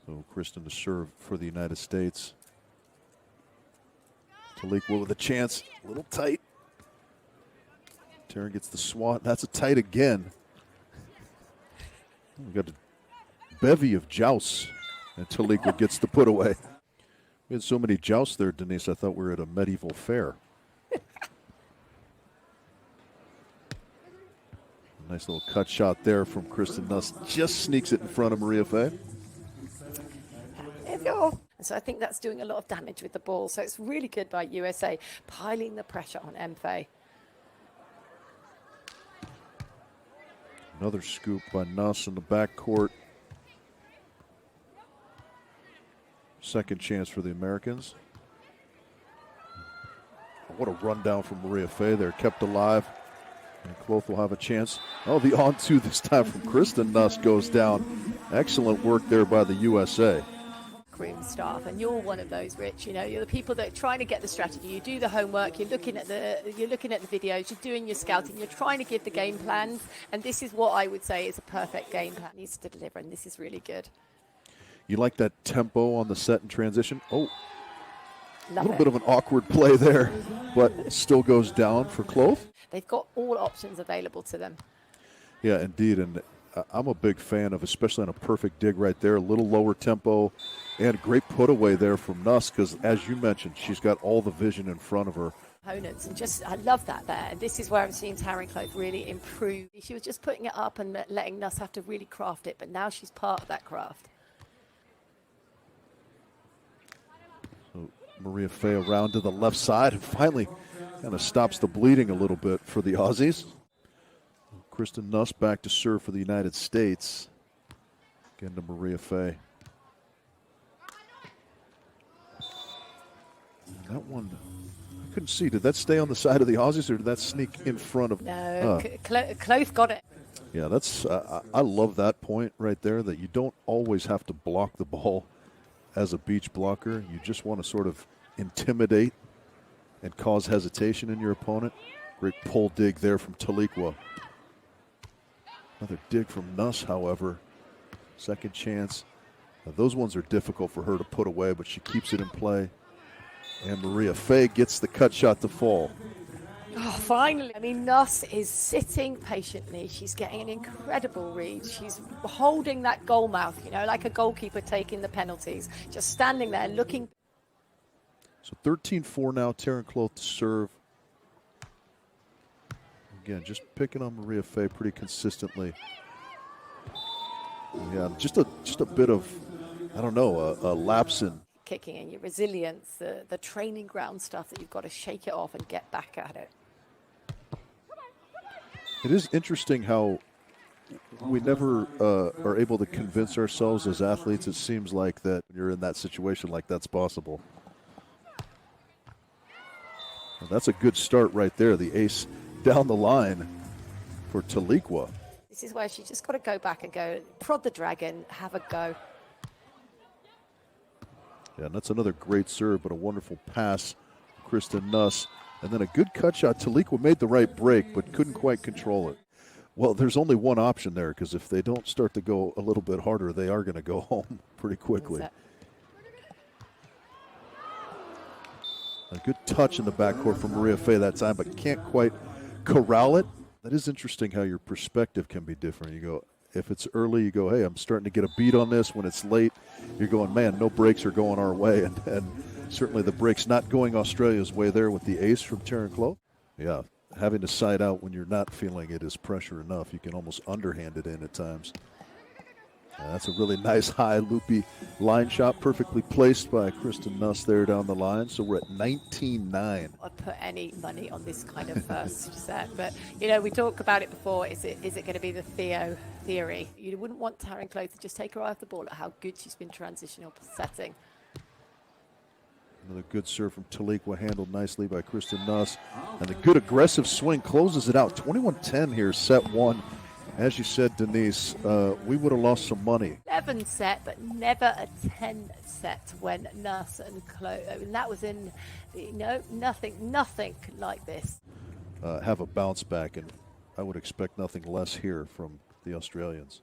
So Kristen to serve for the United States. Taliqua with a chance, a little tight. Taryn gets the swat. That's a tight again. We've got a bevy of jousts, and Taliqua gets the put away. We had so many jousts there, Denise, I thought we were at a medieval fair. Nice little cut shot there from Kristen Nuss. Just sneaks it in front of Mariafe. So I think that's doing a lot of damage with the ball. So it's really good by USA, piling the pressure on Mfe. Another scoop by Nuss in the backcourt. Second chance for the Americans. What a rundown from Mariafe there, kept alive. And Kloth will have a chance. Oh, the on-two this time from Kristen Nuss goes down. Excellent work there by the USA. Room staff, and you're one of those, Rich. You know, you're the people that are trying to get the strategy. You do the homework. You're looking at the videos. You're doing your scouting. You're trying to give the game plans, and this is what I would say is a perfect game plan. It needs to deliver, and this is really good. You like that tempo on the set and transition? Oh, a little Love bit of an awkward play there, but still goes down for Kloth. They've got all options available to them. Yeah, indeed, and I'm a big fan of, especially on a perfect dig right there, a little lower tempo, and a great put away there from Nuss, because as you mentioned, she's got all the vision in front of her. Opponents, and just I love that there. And this is where I'm seeing Taryn Kloth really improve. She was just putting it up and letting Nuss have to really craft it, but now she's part of that craft. So Mariafe around to the left side and finally kind of stops the bleeding a little bit for the Aussies. Kristen Nuss back to serve for the United States. Again to Mariafe. That one, I couldn't see. Did that stay on the side of the Aussies, or did that sneak in front of? No, Kloth got it. Yeah, that's. I love that point right there. That you don't always have to block the ball as a beach blocker. You just want to sort of intimidate and cause hesitation in your opponent. Great pull dig there from Taliqua. Another dig from Nuss, however. Second chance. Now, those ones are difficult for her to put away, but she keeps it in play. And Mariafe gets the cut shot to fall. Oh, finally. I mean, Nuss is sitting patiently. She's getting an incredible read. She's holding that goal mouth, you know, like a goalkeeper taking the penalties. Just standing there looking. So 13-4 now, Taryn Kloth to serve. Again, just picking on Mariafe pretty consistently. Yeah, just a bit of, I don't know, a lapse in kicking and your resilience, the training ground stuff that you've got to shake it off and get back at it. It is interesting how we never are able to convince ourselves as athletes. It seems like that when you're in that situation, like that's possible. Well, that's a good start right there. The ace down the line for Taliqua. This is where she just got to go back and go, prod the dragon, have a go. Yeah, and that's another great serve, but a wonderful pass from Kristen Nuss. And then a good cut shot. Taliqua made the right break, but couldn't quite control it. Well, there's only one option there, because if they don't start to go a little bit harder, they are going to go home pretty quickly. A good touch in the backcourt from Mariafe that time, but can't quite corral it. That is interesting how your perspective can be different. You go, if it's early, you go, hey, I'm starting to get a beat on this. When it's late, you're going, man, no breaks are going our way. And certainly the breaks not going Australia's way there with the ace from Taryn Kloth. Yeah, having to side out when you're not feeling it is pressure enough. You can almost underhand it in at times. That's a really nice high loopy line shot, perfectly placed by Kristen Nuss there down the line. So we're at 19-9. I'd put any money on this kind of first set, but you know, we talked about it before. Is it going to be the Theo theory? You wouldn't want Taryn Kloth to just take her eye off the ball at how good she's been transitional setting. Another good serve from Taliqua, handled nicely by Kristen Nuss, and the good aggressive swing closes it out. 21-10 here, set one. As you said, Denise, we would have lost some money. 11 set, but never a 10 set when Nuss and Kloth. I mean, that was in, nothing like this. Have a bounce back, and I would expect nothing less here from the Australians.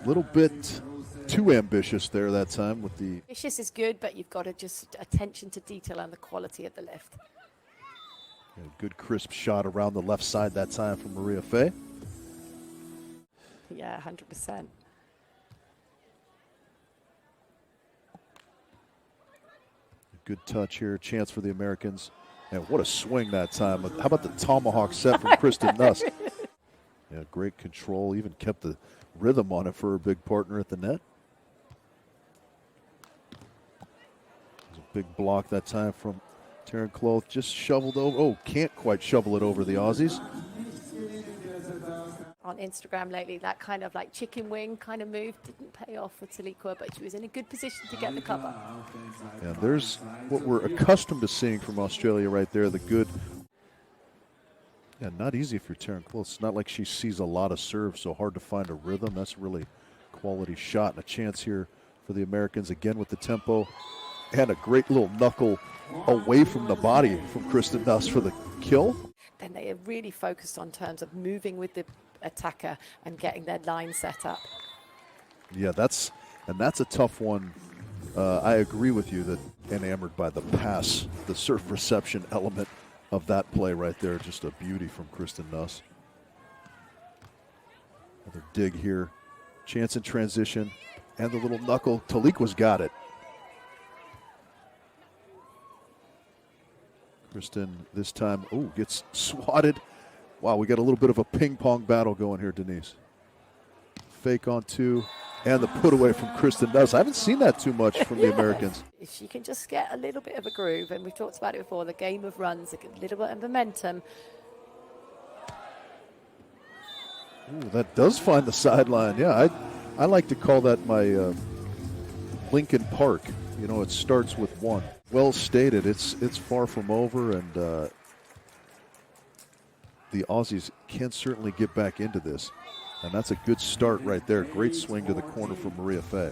little bit too ambitious there that time with the... Ambitious is good, but you've got to just attention to detail and the quality of the lift. Good crisp shot around the left side that time from Mariafe. Yeah, 100%. Good touch here, chance for the Americans. And what a swing that time. How about the tomahawk set from Kristen-Nuss? Yeah, great control, even kept the rhythm on it for her big partner at the net. There's a big block that time from Kloth, just shoveled over. Oh, can't quite shovel it over the Aussies. On Instagram lately, that kind of like chicken wing kind of move didn't pay off for Taliqua, but she was in a good position to get the cover. Yeah, there's what we're accustomed to seeing from Australia right there, the good. Yeah, not easy if you're Kloth. It's not like she sees a lot of serves, so hard to find a rhythm. That's really quality shot and a chance here for the Americans again with the tempo. And a great little knuckle away from the body from Kristen-Nuss for the kill. Then they are really focused on terms of moving with the attacker and getting their line set up. Yeah, that's a tough one. I agree with you that enamored by the pass, the serve reception element of that play right there. Just a beauty from Kristen-Nuss. Another dig here. Chance in transition. And the little knuckle. Taliqua's got it. Kristen this time, gets swatted. Wow, we got a little bit of a ping pong battle going here, Denise. Fake on two, and the put away from Kristen-Nuss. I haven't seen that too much from the Americans. If she can just get a little bit of a groove, and we've talked about it before, the game of runs, a little bit of momentum. Ooh, that does find the sideline. Yeah, I like to call that my Lincoln Park. You know, it starts with one. Well stated. It's far from over, and the Aussies can certainly get back into this. And that's a good start right there. Great swing to the corner from Mariafe.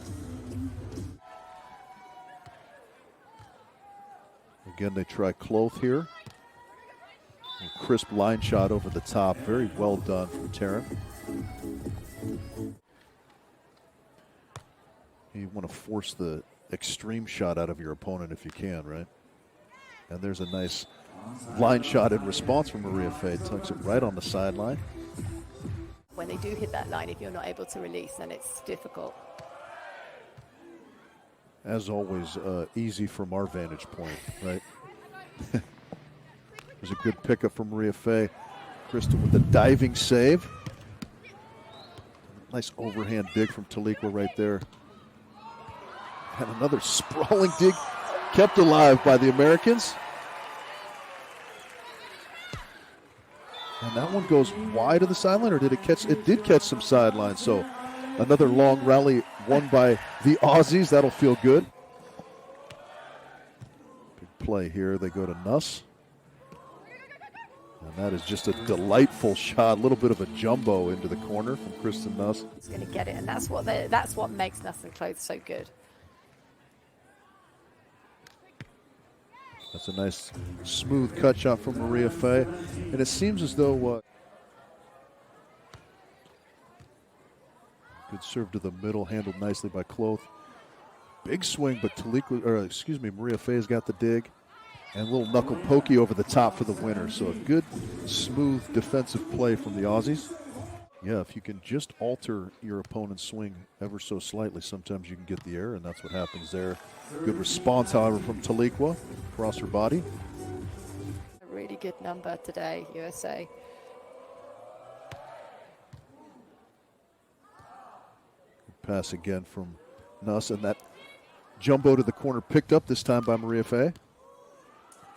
Again, they try Kloth here. A crisp line shot over the top. Very well done from Taryn. You want to force the extreme shot out of your opponent if you can, right? And there's a nice line shot in response from Mariafe. Tucks it right on the sideline. When they do hit that line, if you're not able to release, then it's difficult. As always, easy from our vantage point, right? There's a good pickup from Mariafe. Kristen with the diving save. Nice overhand dig from Taliqua right there. And another sprawling dig kept alive by the Americans. And that one goes wide of the sideline, or did it catch? It did catch some sideline. So another long rally won by the Aussies. That'll feel good. Big play here. They go to Nuss. And that is just a delightful shot. A little bit of a jumbo into the corner from Kristen-Nuss. He's going to get it, and that's what makes Nuss and Kloth so good. That's a nice smooth cut shot from Mariafe. And it seems as though good serve to the middle, handled nicely by Kloth. Big swing, but Mariafe's got the dig. And a little knuckle pokey over the top for the winner. So a good, smooth defensive play from the Aussies. Yeah, if you can just alter your opponent's swing ever so slightly, sometimes you can get the error, and that's what happens there. Good response, however, from Taliqua across her body. A really good number today, USA. Pass again from Nuss, and that jumbo to the corner picked up this time by Mariafe.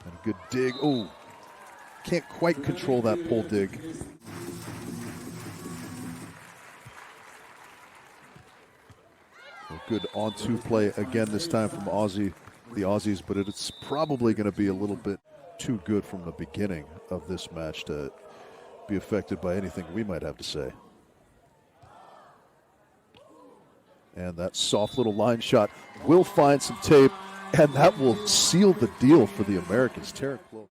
And a good dig. Oh, can't quite control that pull dig. A good on-two play again this time from the Aussies, but it's probably going to be a little bit too good from the beginning of this match to be affected by anything we might have to say. And that soft little line shot will find some tape, and that will seal the deal for the Americans. Kloth.